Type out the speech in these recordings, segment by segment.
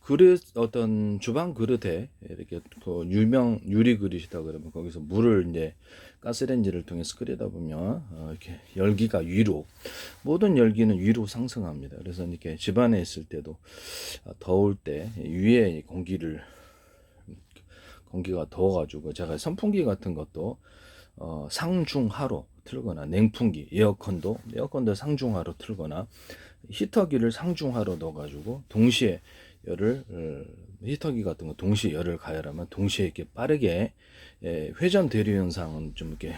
그릇 어떤 주방 그릇에 이렇게 그 유명 유리 그릇이다 그러면 거기서 물을 이제 가스레인지를 통해서 끓이다 보면 이렇게 열기가 위로 모든 열기는 위로 상승합니다. 그래서 이렇게 집안에 있을 때도 더울 때 위에 공기가 더워가지고 제가 선풍기 같은 것도 상중하로 틀거나 냉풍기 에어컨도 상중하로 틀거나 히터기를 상중하로 넣어가지고 동시에 열을 히터기 같은 거 동시에 열을 가열하면 동시에 이렇게 빠르게 회전 대류 현상은 좀 이렇게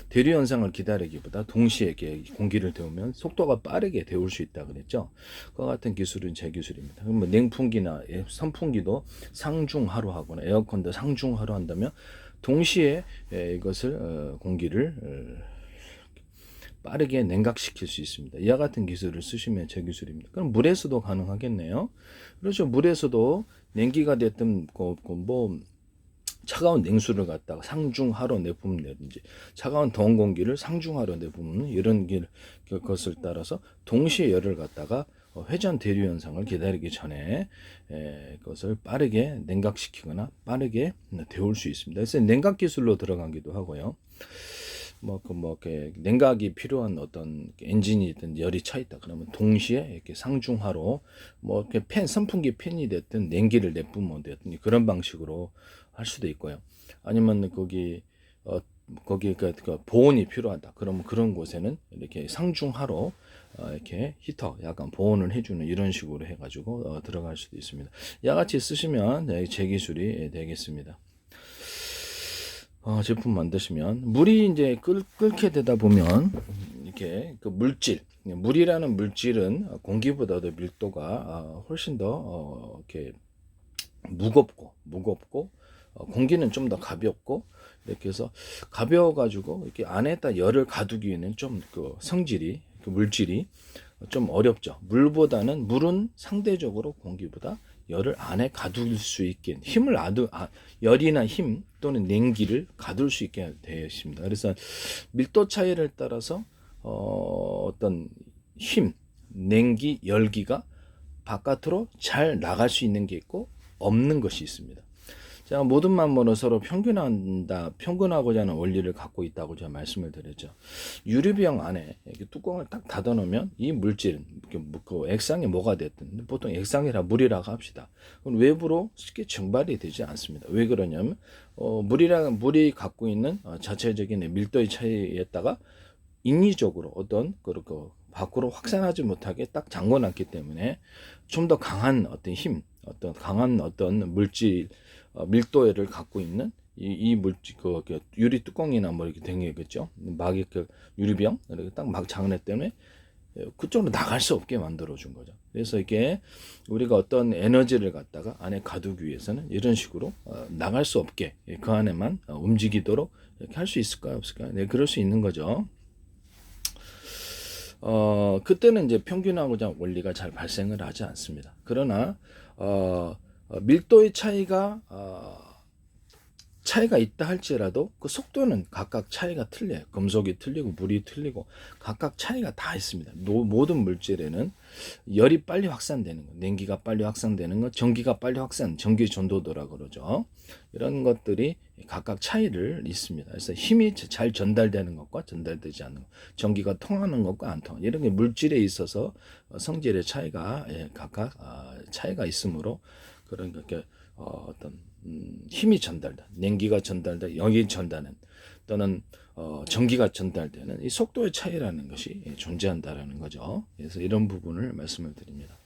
대류 현상을 기다리기보다 동시에 이렇게 공기를 데우면 속도가 빠르게 데울 수 있다 그랬죠. 그와 같은 기술은 제 기술입니다. 그럼 뭐 냉풍기나 선풍기도 상중하로 하거나 에어컨도 상중하로 한다면 동시에 이것을 공기를 빠르게 냉각시킬 수 있습니다. 이와 같은 기술을 쓰시면 제 기술입니다. 그럼 물에서도 가능하겠네요. 그렇죠. 물에서도 냉기가 됐든 뭐 차가운 냉수를 갖다가 상중하로 내뿜는다든지 차가운 더운 공기를 상중하로 내뿜는 이런 것을 따라서 동시에 열을 갖다가 회전 대류 현상을 기다리기 전에 그것을 빠르게 냉각시키거나 빠르게 데울 수 있습니다. 그래서 냉각 기술로 들어가기도 하고요. 냉각이 필요한 어떤 엔진이든 열이 차 있다 그러면 동시에 이렇게 상중하로 선풍기 팬이 됐든 냉기를 내뿜으면 됐든 그런 방식으로 할 수도 있고요. 아니면 거기 보온이 필요하다. 그러면 그런 곳에는 이렇게 상중하로 이렇게 히터 약간 보온을 해주는 이런 식으로 해가지고 들어갈 수도 있습니다. 이같이 쓰시면 제 기술이 되겠습니다. 제품 만드시면 물이 이제 끓게 되다 보면 이렇게 그 물이라는 물질은 공기보다도 밀도가 훨씬 더 이렇게 무겁고 공기는 좀 더 가볍고 이렇게 해서 가벼워가지고 이렇게 안에다 열을 가두기 위해는 좀 그 물질이 좀 어렵죠. 물은 상대적으로 공기보다 열을 안에 가둘 수 있게 열이나 힘 또는 냉기를 가둘 수 있게 되어 있습니다. 그래서 밀도 차이를 따라서 어떤 힘, 냉기, 열기가 바깥으로 잘 나갈 수 있는 게 있고 없는 것이 있습니다. 제가 모든 만물은 서로 평균하고자 하는 원리를 갖고 있다고 제가 말씀을 드렸죠. 유리병 안에 이렇게 뚜껑을 딱 닫아 놓으면 이 물질, 그 액상이 뭐가 됐든, 보통 액상이라 물이라고 합시다. 그럼 외부로 쉽게 증발이 되지 않습니다. 왜 그러냐면, 물이 갖고 있는 자체적인 밀도의 차이에다가 인위적으로 밖으로 확산하지 못하게 딱 잠궈 놨기 때문에 좀 더 강한 어떤 힘, 강한 물질, 밀도를 갖고 있는 이 물질, 유리 뚜껑이나 뭐 이렇게 댕기겠죠. 유리병, 이렇게 딱 막 장내 때문에 그쪽으로 나갈 수 없게 만들어준 거죠. 그래서 이게 우리가 어떤 에너지를 갖다가 안에 가두기 위해서는 이런 식으로 나갈 수 없게 그 안에만 움직이도록 이렇게 할 수 있을까요? 없을까요? 네, 그럴 수 있는 거죠. 그때는 이제 평균하고자 원리가 잘 발생을 하지 않습니다. 그러나 밀도의 차이가 있다 할지라도 그 속도는 각각 차이가 틀려요. 금속이 틀리고 물이 틀리고 각각 차이가 다 있습니다. 모든 물질에는 열이 빨리 확산되는 것, 냉기가 빨리 확산되는 것, 전기가 빨리 전기 전도도라고 그러죠. 이런 것들이 각각 차이를 있습니다. 그래서 힘이 잘 전달되는 것과 전달되지 않는 것, 전기가 통하는 것과 안 통하는 이런 게 물질에 있어서 성질의 차이가 각각 차이가 있으므로 그런 힘이 전달돼, 냉기가 전달돼, 열이 전달하는 또는 전기가 전달되는 이 속도의 차이라는 것이 존재한다라는 거죠. 그래서 이런 부분을 말씀을 드립니다.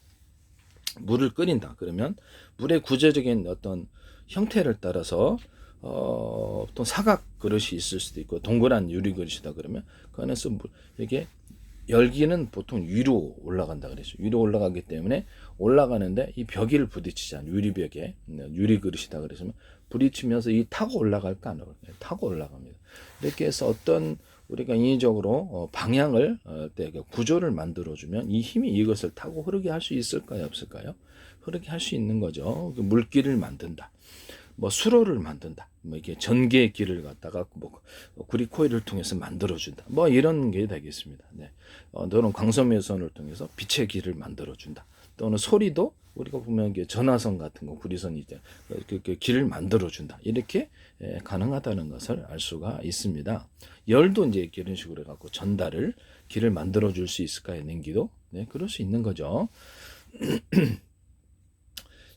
물을 끓인다 그러면 물의 구조적인 어떤 형태를 따라서 또 사각 그릇이 있을 수도 있고 동그란 유리 그릇이다 그러면 그 안에서 이게 열기는 보통 위로 올라간다 그랬죠. 위로 올라가기 때문에 올라가는데 이 벽을 부딪히지 않아요. 유리벽에 유리 그릇이다 그랬으면 부딪히면서 이 타고 올라갈까 안 올라갈까요? 타고 올라갑니다. 이렇게 해서 우리가 인위적으로 방향을 구조를 만들어주면 이 힘이 이것을 타고 흐르게 할 수 있을까요? 없을까요? 흐르게 할 수 있는 거죠. 물길을 만든다. 수로를 만든다. 이게 전기의 길을 갖다가 구리코일을 통해서 만들어준다. 이런 게 되겠습니다. 네. 또는 광섬유선을 통해서 빛의 길을 만들어준다. 또는 소리도 우리가 보면 이게 전화선 같은 거, 구리선이 이제 그 길을 만들어 준다. 이렇게 가능하다는 것을 알 수가 있습니다. 열도 이제 이런 식으로 해갖고 전달을 길을 만들어 줄 수 있을까요? 냉기도? 네, 그럴 수 있는 거죠.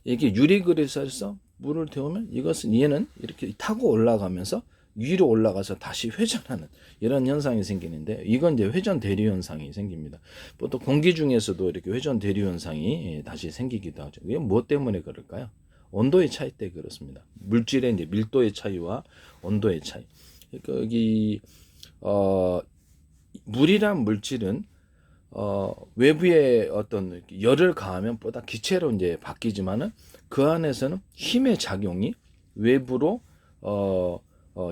이게 유리 그릇에서 물을 데우면 이것은 얘는 이렇게 타고 올라가면서 위로 올라가서 다시 회전하는 이런 현상이 생기는데, 이건 이제 회전 대류 현상이 생깁니다. 보통 공기 중에서도 이렇게 회전 대류 현상이 다시 생기기도 하죠. 이게 무엇 때문에 그럴까요? 온도의 차이 때 그렇습니다. 물질의 이제 밀도의 차이와 온도의 차이. 그러니까 여기 물이란 물질은 외부에 어떤 열을 가하면 보다 기체로 이제 바뀌지만은 그 안에서는 힘의 작용이 외부로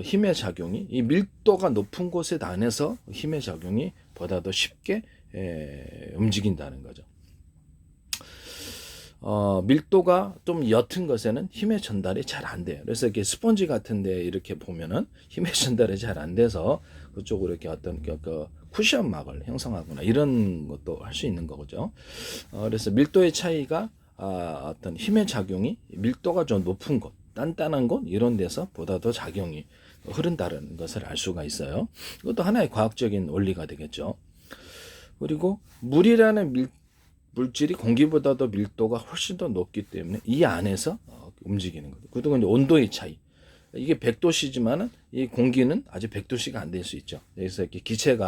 힘의 작용이 이 밀도가 높은 곳에 안에서 힘의 작용이 보다 더 쉽게 움직인다는 거죠. 밀도가 좀 옅은 것에는 힘의 전달이 잘 안 돼요. 그래서 이렇게 스펀지 같은데 이렇게 보면은 힘의 전달이 잘 안 돼서 그쪽으로 이렇게 어떤 그 쿠션막을 형성하거나 이런 것도 할 수 있는 거죠. 그래서 밀도의 차이가 어떤 힘의 작용이 밀도가 좀 높은 곳, 단단한 곳 이런 데서 보다 더 작용이 흐른다는 것을 알 수가 있어요. 이것도 하나의 과학적인 원리가 되겠죠. 그리고 물이라는 물질이 공기보다도 밀도가 훨씬 더 높기 때문에 이 안에서 움직이는 거죠. 그리고 이제 온도의 차이. 이게 100도씨지만은 이 공기는 아직 100도씨가 안 될 수 있죠. 그래서 이렇게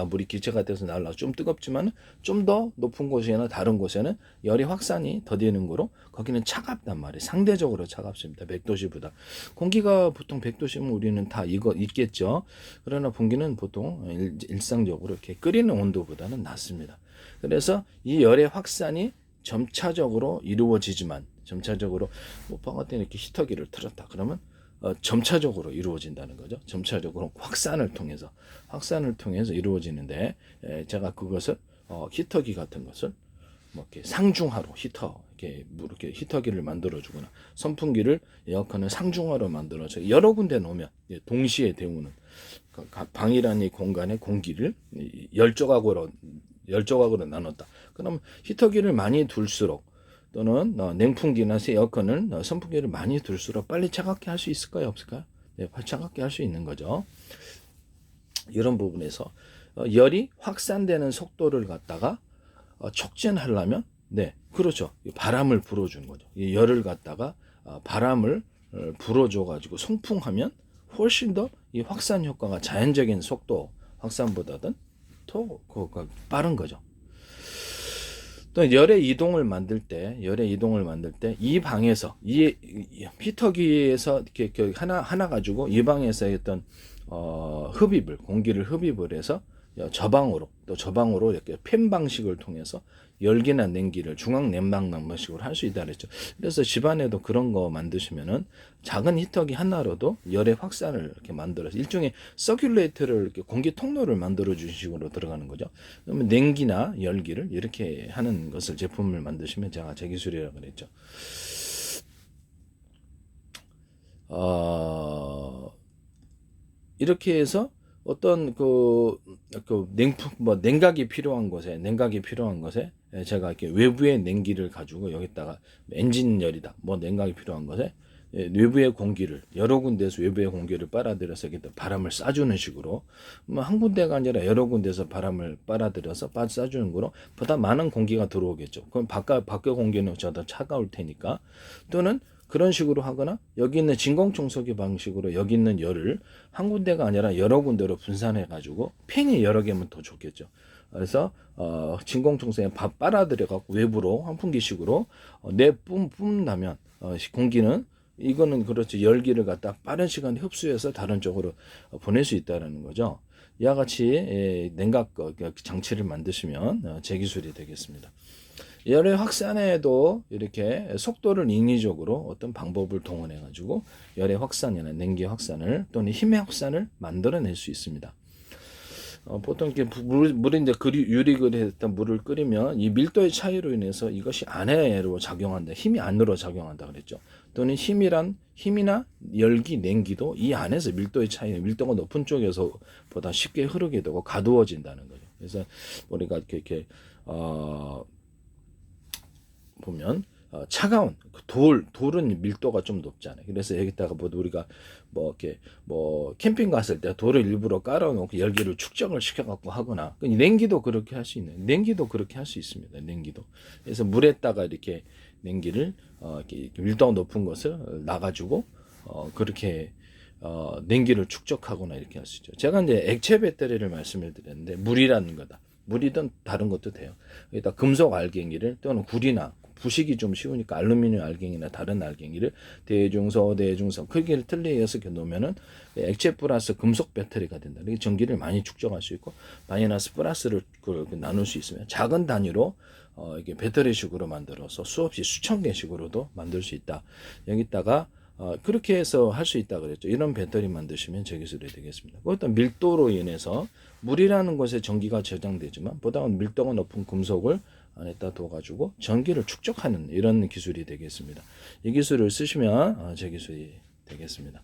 물이 기체가 돼서 날라가 좀 뜨겁지만은 좀 더 높은 곳이나 다른 곳에는 열이 확산이 더디는 거로 거기는 차갑단 말이에요. 상대적으로 차갑습니다. 100도씨보다. 공기가 보통 100도씨면 우리는 다 이거 있겠죠. 그러나 공기는 보통 일상적으로 이렇게 끓이는 온도보다는 낮습니다. 그래서 이 열의 확산이 점차적으로 이루어지지만, 점차적으로 뭐 방학 때는 이렇게 히터기를 틀었다 그러면 점차적으로 이루어진다는 거죠. 점차적으로 확산을 통해서 이루어지는데, 제가 그것을 히터기 같은 것을 뭐 이렇게 상중하로 이렇게 히터기를 만들어주거나 선풍기를 에어컨을 상중하로 만들어서 여러 군데 놓으면 동시에 데우는, 방이라는 이 공간의 공기를 열 조각으로 나눴다. 그럼 히터기를 많이 둘수록, 또는 냉풍기나 에어컨을 선풍기를 많이 둘수록 빨리 차갑게 할 수 있을까요? 없을까요? 네, 차갑게 할 수 있는 거죠. 이런 부분에서 열이 확산되는 속도를 갖다가 촉진하려면, 네, 그렇죠. 바람을 불어주는 거죠. 이 열을 갖다가 바람을 불어줘 가지고 송풍하면 훨씬 더 이 확산 효과가 자연적인 속도 확산보다는 더 빠른 거죠. 또 열의 이동을 만들 때 이 방에서 이 히터기에서 이렇게 하나 가지고 이 방에서 어떤 공기를 흡입을 해서 저방으로 이렇게 팬 방식을 통해서 열기나 냉기를 중앙 냉방 방식으로 할 수 있다 그랬죠. 그래서 집안에도 그런 거 만드시면은 작은 히터기 하나로도 열의 확산을 이렇게 만들어서 일종의 서큘레이터를 이렇게 공기 통로를 만들어 주신 식으로 들어가는 거죠. 그러면 냉기나 열기를 이렇게 하는 것을 제품을 만드시면, 제가 제 기술이라고 그랬죠. 이렇게 해서 어떤 냉각이 필요한 곳에 제가 이렇게 외부의 냉기를 가지고 여기다가 엔진 열이다, 냉각이 필요한 것에 외부의 공기를 여러 군데에서 외부의 공기를 빨아들여서 바람을 쏴주는 식으로, 한 군데가 아니라 여러 군데에서 바람을 빨아들여서 쏴주는 거로 보다 많은 공기가 들어오겠죠. 그럼 밖의 공기는 더 차가울 테니까, 또는 그런 식으로 하거나 여기 있는 진공청소기 방식으로 여기 있는 열을 한 군데가 아니라 여러 군데로 분산해 가지고 팬이 여러 개면 더 좋겠죠. 그래서 진공청소기에 빨아들여 갖고 외부로 환풍기식으로 뿜나면 공기는, 이거는 그렇죠, 열기를 갖다 빠른 시간에 흡수해서 다른 쪽으로 보낼 수 있다는 거죠. 이와 같이 냉각 장치를 만드시면 제 기술이 되겠습니다. 열의 확산에도 이렇게 속도를 인위적으로 어떤 방법을 동원해 가지고 열의 확산이나 냉기 확산을 또는 힘의 확산을 만들어낼 수 있습니다. 보통 이렇게 물이 이제 유리그릇에다 물을 끓이면 이 밀도의 차이로 인해서 이것이 안으로 작용한다, 힘이 안으로 작용한다 그랬죠. 또는 힘이나 열기, 냉기도 이 안에서 밀도의 차이, 밀도가 높은 쪽에서 보다 쉽게 흐르게 되고 가두어진다는 거죠. 그래서 우리가 이렇게 보면 차가운 돌은 밀도가 좀 높잖아요. 그래서 여기다가 뭐 우리가 뭐 이렇게 뭐 캠핑 갔을 때 돌을 일부러 깔아놓고 열기를 축적을 시켜갖고 하거나, 냉기도 그렇게 할 수 있는, 냉기도 그렇게 할 수 있습니다. 냉기도. 그래서 물에다가 이렇게 냉기를 이렇게 밀도가 높은 것을 놔가지고 그렇게 냉기를 축적하거나 이렇게 할 수 있죠. 제가 이제 액체 배터리를 말씀을 드렸는데 물이라는 거다. 물이든 다른 것도 돼요. 여기다 금속 알갱이를 또는 구리나 부식이 좀 쉬우니까 알루미늄 알갱이나 다른 알갱이를 대중소 크기를 틀리게 놓으면은 액체 플러스 금속 배터리가 된다. 이게 전기를 많이 축적할 수 있고 마이너스 플러스를 나눌 수 있으면 작은 단위로 이게 배터리식으로 만들어서 수없이 수천 개씩으로도 만들 수 있다. 여기다가 그렇게 해서 할 수 있다 그랬죠. 이런 배터리 만드시면 제 기술이 되겠습니다. 어떤 밀도로 인해서 물이라는 곳에 전기가 저장되지만 보다 밀도가 높은 금속을 안에다 둬가지고 전기를 축적하는 이런 기술이 되겠습니다. 이 기술을 쓰시면 제 기술이 되겠습니다.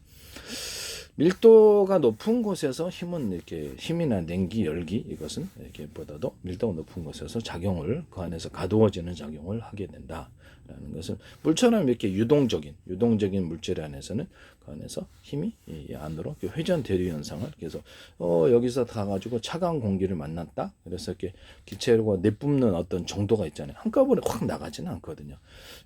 밀도가 높은 곳에서 힘이나 냉기, 열기 이것은 이렇게 보다도 밀도가 높은 곳에서 작용을 그 안에서 가두어지는 작용을 하게 된다라는 것은 물처럼 이렇게 유동적인 물질 안에서는 그 안에서 힘이 이 안으로 회전 대류 현상을 그래서 여기서 가가지고 차가운 공기를 만났다. 그래서 이렇게 기체로 내뿜는 어떤 정도가 있잖아요. 한꺼번에 확 나가지는 않거든요.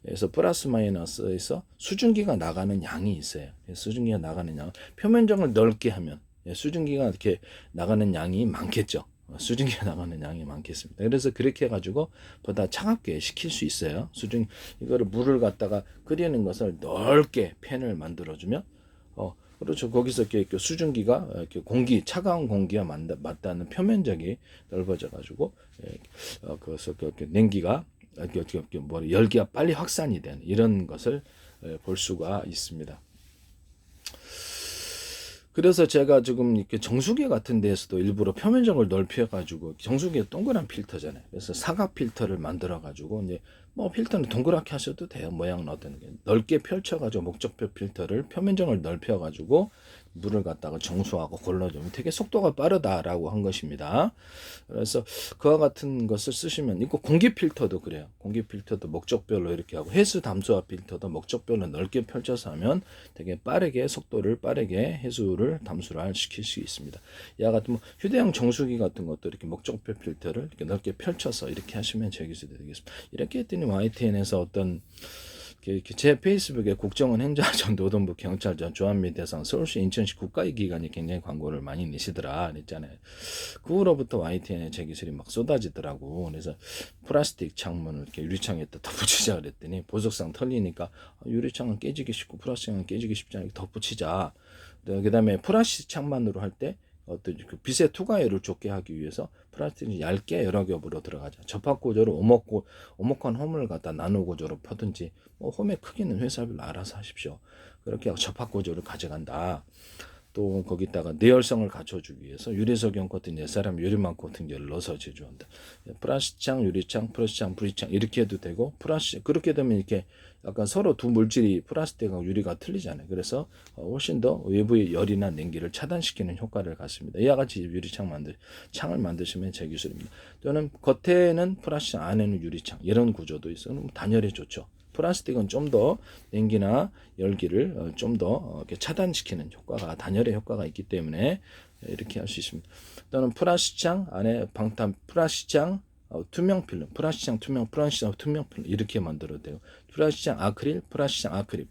그래서 플러스 마이너스에서 수증기가 나가는 양이 있어요. 수증기가 나가는 양 표면적을 넓게 하면 수증기가 이렇게 나가는 양이 많겠죠. 수증기가 나가는 양이 많겠습니다. 그래서 그렇게 해가지고 보다 차갑게 식힐 수 있어요. 이거를 물을 갖다가 끓이는 것을 넓게 팬을 만들어주면 그렇죠. 거기서 이렇게 수증기가 이렇게 차가운 공기와 맞닿는 표면적이 넓어져가지고 그래서 냉기가 열기가 빨리 확산이 되는 이런 것을 볼 수가 있습니다. 그래서 제가 지금 이렇게 정수기 같은 데에서도 일부러 표면적을 넓혀가지고 정수기가 동그란 필터잖아요. 그래서 사각 필터를 만들어가지고 이제 뭐 필터는 동그랗게 하셔도 돼요. 모양 어떤 게 넓게 펼쳐가지고 목적표 필터를 표면적을 넓혀가지고 물을 갖다가 정수하고 골라주면 되게 속도가 빠르다라고 한 것입니다. 그래서 그와 같은 것을 쓰시면 이거 공기 필터도 그래요. 공기 필터도 목적별로 이렇게 하고 해수 담수화 필터도 목적별로 넓게 펼쳐서 하면 되게 빠르게 속도를 빠르게 해수를 담수를 시킬 수 있습니다. 이와 같은 휴대용 정수기 같은 것도 이렇게 목적표 필터를 이렇게 넓게 펼쳐서 이렇게 하시면 제 기술이 되겠습니다. 이렇게 했더니 YTN에서 어떤 제 페이스북에 국정원 행정안전 노동부 경찰청 주한미 대상 서울시 인천시 국가의 기관이 굉장히 광고를 많이 내시더라 그랬잖아요. 그 후로부터 YTN에 제 기술이 막 쏟아지더라고. 그래서 플라스틱 창문을 이렇게 유리창에다 덧붙이자 그랬더니 보석상 털리니까 유리창은 깨지기 쉽고 플라스틱은 깨지기 쉽지 않으니까 덧붙이자. 그 다음에 플라스틱 창만으로 할 때 어떤 그 빛의 투과율을 좋게 하기 위해서 플라스틱이 얇게 여러 겹으로 들어가자. 접합 구조로 오목한 홈을 갖다 나누 구조로 퍼든지 홈의 크기는 회사별로 알아서 하십시오. 그렇게 하고 접합 구조를 가져간다. 또 거기다가 내열성을 갖춰주기 위해서 유리석용 코팅, 옛사람 유리망 코팅제를 넣어서 제조한다. 플라스틱창, 유리창, 플라스틱창, 브리창 이렇게 해도 되고 플라스틱 그렇게 되면 이렇게 약간 서로 두 물질이 플라스틱하고 유리가 틀리잖아요. 그래서 훨씬 더 외부의 열이나 냉기를 차단시키는 효과를 갖습니다. 이와 같이 창을 만드시면 제 기술입니다. 또는 겉에는 플라스틱, 안에는 유리창 이런 구조도 있어요. 단열에 좋죠. 플라스틱은 좀 더 냉기나 열기를 좀 더 차단시키는 효과가 단열의 효과가 있기 때문에 이렇게 할 수 있습니다. 또는 플라스틱창 안에 플라스틱창 투명 필름, 플라스틱창 투명 필름 이렇게 만들어도 되고 플라스틱창 아크릴, 플라스틱창 아크릴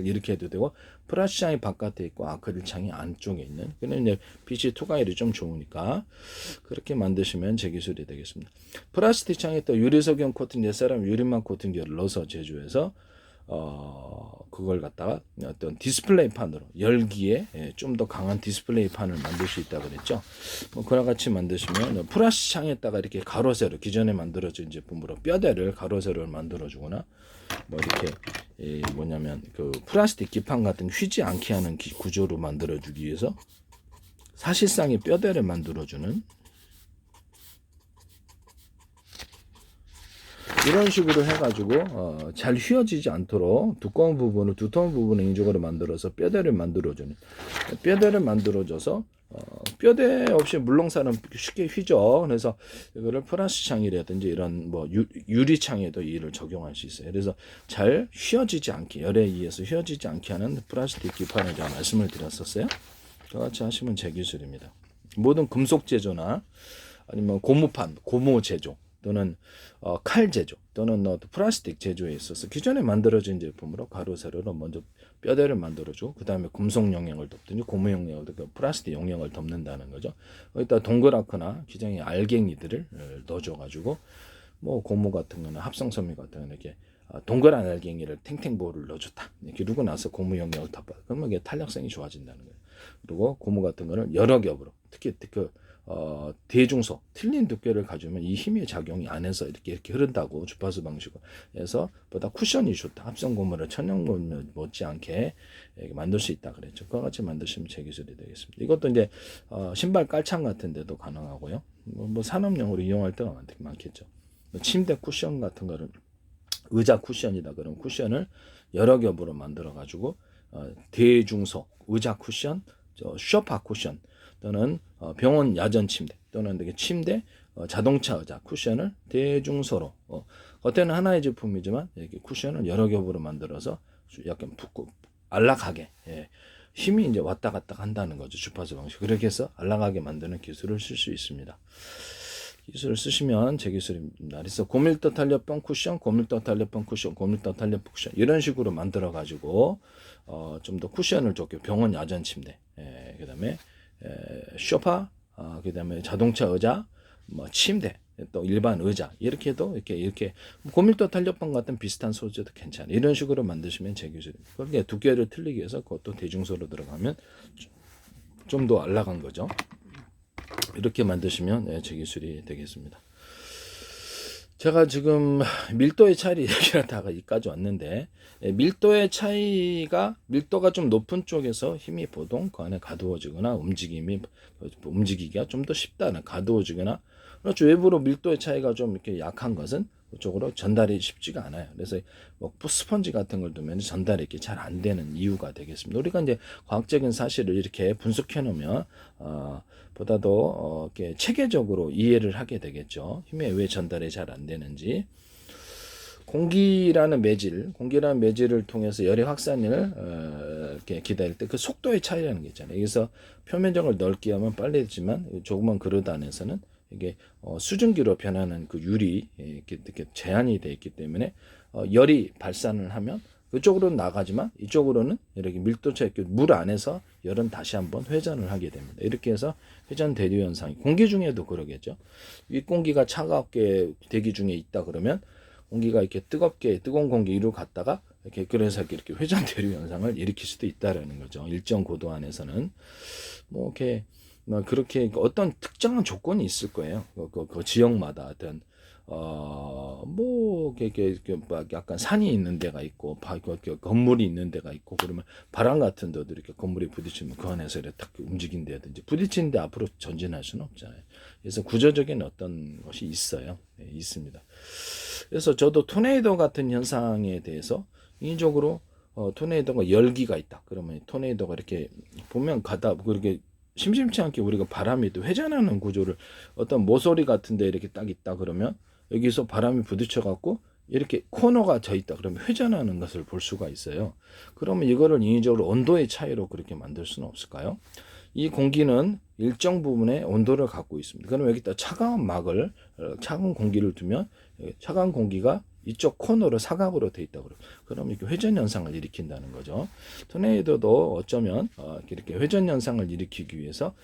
이렇게 해도 되고 플라스틱창이 바깥에 있고 아크릴 창이 안쪽에 있는 그는 이제 빛이 투과율이 좀 좋으니까 그렇게 만드시면 제 기술이 되겠습니다. 플라스틱 창에 또 유리석용 코팅, 옛사람 유리망 코팅제를 넣어서 제조해서 그걸 갖다가 어떤 디스플레이판으로 열기에 좀 더 강한 디스플레이판을 만들 수 있다고 그랬죠. 그와 같이 만드시면 플라스틱 창에다가 이렇게 가로세로 기존에 만들어진 제품으로 뼈대를 가로세로를 만들어주거나 이렇게 뭐냐면 그 플라스틱 기판 같은 휘지 않게 하는 구조로 만들어주기 위해서 사실상의 뼈대를 만들어주는 이런 식으로 해가지고 잘 휘어지지 않도록 두터운 부분을 인조로 만들어서 뼈대를 만들어줘서 뼈대 없이 물렁살은 쉽게 휘죠. 그래서 이거를 플라스 창이라든지 이런 뭐 유리 창에도 이를 적용할 수 있어요. 그래서 잘 휘어지지 않게, 열에 의해서 휘어지지 않게 하는 플라스틱 기판을 제가 말씀을 드렸었어요. 같이 하시면 제 기술입니다. 모든 금속 제조나 아니면 고무판, 고무 제조 또는 칼 제조 또는 플라스틱 제조에 있어서 기존에 만들어진 제품으로 가로 세로로 먼저 뼈대를 만들어주고 그 다음에 금속 용량을 덮든지 고무 용량을 덮든지 플라스틱 용량을 덮는다는 거죠. 거기다 동그랗거나 기장의 알갱이들을 넣어줘가지고 뭐 고무 같은 거나 합성섬유 같은 거는 이렇게 동그란 알갱이를 탱탱볼을 넣어줬다. 기르고 나서 고무 용량을 덮어. 그러면 이게 탄력성이 좋아진다는 거예요. 그리고 고무 같은 거는 여러 겹으로 특히 대중소 틀린 두께를 가지면 이 힘의 작용이 안에서 이렇게 흐른다고 주파수 방식으로 해서 보다 쿠션이 좋다. 합성 고무를 천연 고무 못지않게 만들 수 있다 그랬죠. 그와 같이 만드시면 제 기술이 되겠습니다. 이것도 이제 신발 깔창 같은 데도 가능하고요. 뭐 산업용으로 이용할 때가 많겠죠. 침대 쿠션 같은 거를 의자 쿠션이다 그러면 쿠션을 여러 겹으로 만들어 가지고 대중소 의자 쿠션, 소파 쿠션 또는 병원 야전 침대 또는 침대, 자동차 의자 쿠션을 대중소로 겉에는 하나의 제품이지만 이렇게 쿠션을 여러 겹으로 만들어서 약간 붓고 안락하게 힘이 이제 왔다 갔다 한다는 거죠. 주파수 방식. 그렇게 해서 안락하게 만드는 기술을 쓸 수 있습니다. 기술을 쓰시면 제 기술입니다. 그래서 고밀도 탄력병 쿠션, 고밀도 탄력병 쿠션, 고밀도 탄력병 쿠션 이런 식으로 만들어 가지고 좀 더 쿠션을 좋게 병원 야전 침대, 그다음에 소파, 그다음에 자동차 의자, 뭐 침대, 또 일반 의자 이렇게도 이렇게 고밀도 탄력병 같은 비슷한 소재도 괜찮아요. 이런 식으로 만드시면 제 기술입니다. 그렇게 두께를 틀리기 위해서 그것도 대중소로 들어가면 좀 더 안락한 거죠. 이렇게 만드시면 제 기술이 되겠습니다. 제가 지금 밀도의 차이를 얘기를 하다가 여기까지 왔는데 밀도의 차이가 밀도가 좀 높은 쪽에서 힘이 보통 그 안에 가두어지거나 움직이기가 좀 더 쉽다는 가두어지거나 그렇죠. 외부로 밀도의 차이가 좀 이렇게 약한 것은 그쪽으로 전달이 쉽지가 않아요. 그래서 뭐 스펀지 같은 걸 두면 전달이 이렇게 잘 안 되는 이유가 되겠습니다. 우리가 이제 과학적인 사실을 이렇게 분석해 놓으면 보다도 이렇게 체계적으로 이해를 하게 되겠죠. 힘이 왜 전달이 잘 안 되는지. 공기라는 매질을 통해서 열의 확산을 이렇게 기다릴 때 그 속도의 차이라는 게 있잖아요. 여기서 표면적을 넓게 하면 빨리 되지만 조그만 그릇 안에서는 이게 수증기로 변하는 그 율이 이렇게 제한이 되어 있기 때문에 열이 발산을 하면 그쪽으로는 나가지만 이쪽으로는 이렇게 밀도차 있게 물 안에서 열은 다시 한번 회전을 하게 됩니다. 이렇게 해서 회전 대류 현상이 공기 중에도 그러겠죠. 윗공기가 차갑게 대기 중에 있다 그러면 공기가 이렇게 뜨거운 공기 위로 갔다가 이렇게 그래서 이렇게 회전 대류 현상을 일으킬 수도 있다라는 거죠. 일정 고도 안에서는 뭐 이렇게 그렇게 어떤 특정한 조건이 있을 거예요. 그 지역마다 어떤 뭐 이렇게 막 약간 산이 있는 데가 있고 건물이 있는 데가 있고 그러면 바람 같은 데도 이렇게 건물이 부딪히면 그 안에서 이렇게 딱 움직인다든지 부딪히는데 앞으로 전진할 수는 없잖아요. 그래서 구조적인 어떤 것이 있어요. 있습니다. 그래서 저도 토네이도 같은 현상에 대해서 인위적으로 토네이도가 열기가 있다. 그러면 토네이도가 이렇게 보면 그렇게 심심치 않게 우리가 바람이 또 회전하는 구조를 어떤 모서리 같은데 이렇게 딱 있다 그러면 여기서 바람이 부딪혀 갖고 이렇게 코너가 져 있다 그러면 회전하는 것을 볼 수가 있어요. 그러면 이거를 인위적으로 온도의 차이로 그렇게 만들 수는 없을까요? 이 공기는 일정 부분의 온도를 갖고 있습니다. 그럼 여기다 차가운 공기를 두면 차가운 공기가 이쪽 코너로 사각으로 돼 있다고 그러면 이렇게 회전 현상을 일으킨다는 거죠. 토네이도도 어쩌면 이렇게 회전 현상을 일으키기 위해서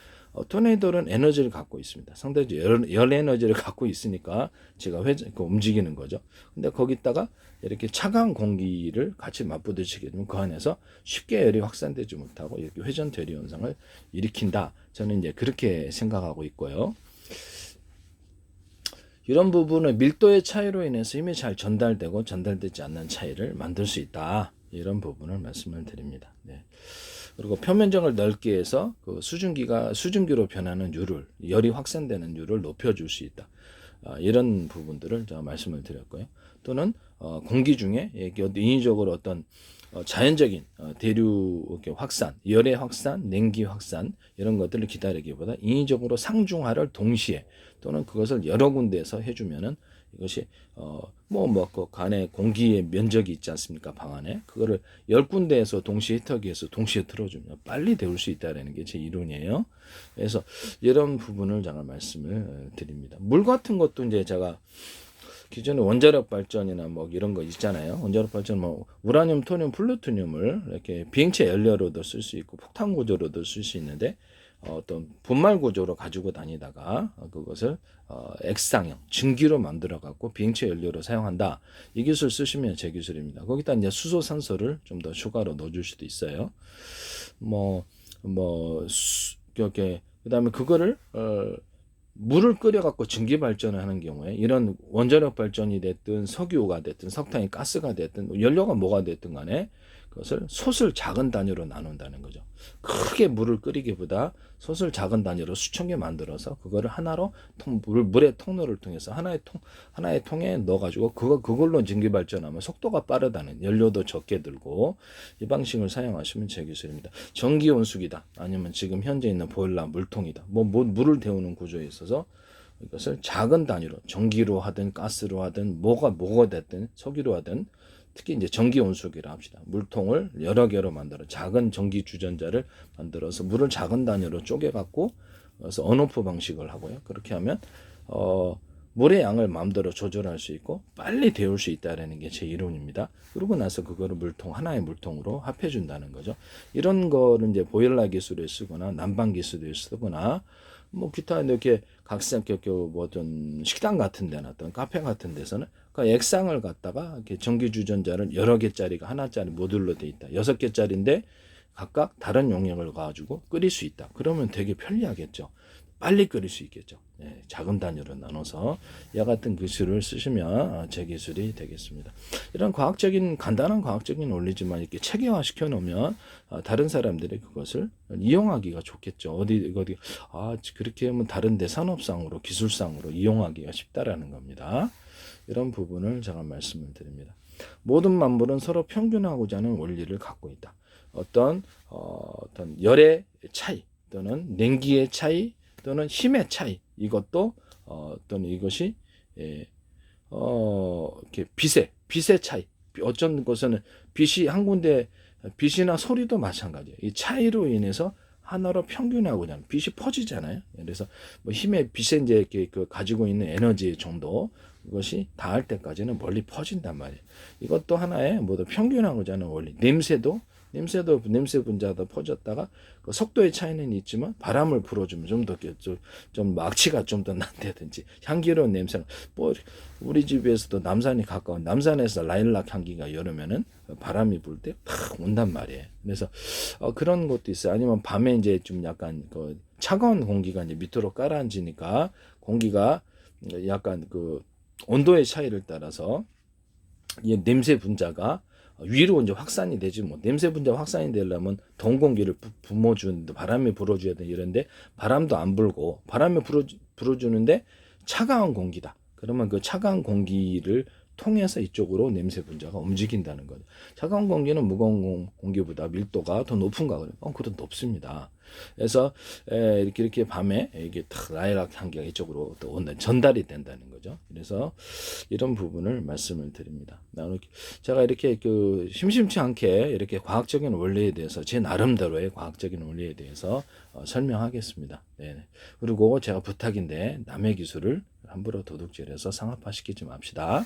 토네이도는 에너지를 갖고 있습니다. 상당히 열 에너지를 갖고 있으니까 제가 움직이는 거죠. 근데 거기다가 이렇게 차가운 공기를 같이 맞부딪히게 되면 그 안에서 쉽게 열이 확산되지 못하고 이렇게 회전 대류 현상을 일으킨다. 저는 이제 그렇게 생각하고 있고요. 이런 부분은 밀도의 차이로 인해서 힘이 잘 전달되고 전달되지 않는 차이를 만들 수 있다. 이런 부분을 말씀을 드립니다. 네. 그리고 표면적을 넓게 해서 그 수증기로 변하는 열이 확산되는 율을 높여줄 수 있다. 이런 부분들을 제가 말씀을 드렸고요. 또는 공기 중에 인위적으로 어떤 자연적인 대류 이렇게 확산, 열의 확산, 냉기 확산 이런 것들을 기다리기보다 인위적으로 상중하를 동시에 또는 그것을 여러 군데에서 해주면은 이것이 그 간에 공기의 면적이 있지 않습니까? 방 안에 그거를 10군데에서 동시에 히터기에서 동시에 틀어주면 빨리 데울 수 있다라는 게 제 이론이에요. 그래서 이런 부분을 제가 말씀을 드립니다. 물 같은 것도 이제 제가 기존에 원자력 발전이나 뭐 이런 거 있잖아요. 원자력 발전 뭐 우라늄, 토늄, 플루토늄을 이렇게 비행체 연료로도 쓸 수 있고 폭탄 구조로도 쓸 수 있는데 어떤 분말 구조로 가지고 다니다가 그것을 액상형 증기로 만들어 갖고 비행체 연료로 사용한다. 이 기술 쓰시면 제 기술입니다. 거기다 이제 수소 산소를 좀 더 추가로 넣어줄 수도 있어요. 이렇게 그다음에 그거를 물을 끓여 갖고 증기 발전을 하는 경우에 이런 원자력 발전이 됐든 석유가 됐든 석탄이 가스가 됐든 연료가 뭐가 됐든 간에 그것을 솥을 작은 단위로 나눈다는 거죠. 크게 물을 끓이기보다 솥을 작은 단위로 수천 개 만들어서 그거를 하나로 물의 통로를 통해서 하나의 통에 넣어가지고 그걸로 증기 발전하면 속도가 빠르다는 연료도 적게 들고 이 방식을 사용하시면 제 기술입니다. 전기 온수기다 아니면 지금 현재 있는 보일러 물통이다 물을 데우는 구조에 있어서 이것을 작은 단위로 전기로 하든 가스로 하든 뭐가 됐든 석유로 하든 특히 이제 전기 온수기라 합시다. 물통을 여러 개로 만들어 작은 전기 주전자를 만들어서 물을 작은 단위로 쪼개 갖고 그래서 온오프 방식을 하고요. 그렇게 하면 물의 양을 마음대로 조절할 수 있고 빨리 데울 수 있다라는 게 제 이론입니다. 그러고 나서 그거를 하나의 물통으로 합해 준다는 거죠. 이런 거를 이제 보일러 기술에 쓰거나 난방 기술에 쓰거나 뭐 기타 이렇게 각색 뭐든 식당 같은 데나 어떤 카페 같은 데서는 그 액상을 갖다가 이렇게 전기 주전자를 여러 개짜리가 하나짜리 모듈로 돼 있다. 6개짜리인데 각각 다른 용량을 가지고 끓일 수 있다. 그러면 되게 편리하겠죠. 빨리 끓일 수 있겠죠. 네, 작은 단위로 나눠서 이와 같은 기술을 쓰시면 제 기술이 되겠습니다. 이런 간단한 과학적인 원리지만 이렇게 체계화 시켜 놓으면 다른 사람들이 그것을 이용하기가 좋겠죠. 어디 그렇게 하면 다른데 산업상으로 기술상으로 이용하기가 쉽다라는 겁니다. 이런 부분을 제가 말씀을 드립니다. 모든 만물은 서로 평균하고자 하는 원리를 갖고 있다. 어떤 열의 차이 또는 냉기의 차이 또는 힘의 차이 이것도 또는 이것이 이렇게 빛의 차이 어쩐 것은 한 군데 빛이나 소리도 마찬가지예요. 이 차이로 인해서 하나로 평균하고자 하는 빛이 퍼지잖아요. 그래서 뭐 빛의 이제 이렇게 가지고 있는 에너지의 정도 그것이 닿을 때까지는 멀리 퍼진단 말이에요. 이것도 하나의 모두 평균하고자 하는 원리. 냄새 분자도 퍼졌다가 그 속도의 차이는 있지만 바람을 불어주면 좀 악취가 좀 더 난다든지 향기로운 냄새가 우리 집에서도 남산이 가까운 남산에서 라일락 향기가 여름에는 바람이 불 때 팍 온단 말이에요. 그래서 그런 것도 있어요. 아니면 밤에 이제 좀 약간 그 차가운 공기가 이제 밑으로 깔아앉으니까 공기가 약간 그 온도의 차이를 따라서 이 냄새 분자가 위로 이제 확산이 되지 뭐 냄새 분자 확산이 되려면 더운 공기를 뿜어주는데 바람이 불어줘야 돼 이런데 바람도 안 불고 바람이 불어주는데 차가운 공기다. 그러면 그 차가운 공기를 통해서 이쪽으로 냄새 분자가 움직인다는 거죠. 차가운 공기는 무거운 공기보다 밀도가 더 높은가 그래요? 그것도 높습니다. 그래서 이렇게 밤에 이게 탁 라일락 향기가 이쪽으로 또 전달이 된다는 거죠. 그래서 이런 부분을 말씀을 드립니다. 제가 이렇게 심심치 않게 이렇게 과학적인 원리에 대해서 제 나름대로의 과학적인 원리에 대해서 설명하겠습니다. 네. 그리고 제가 부탁인데 남의 기술을 함부로 도둑질해서 상업화시키지 맙시다.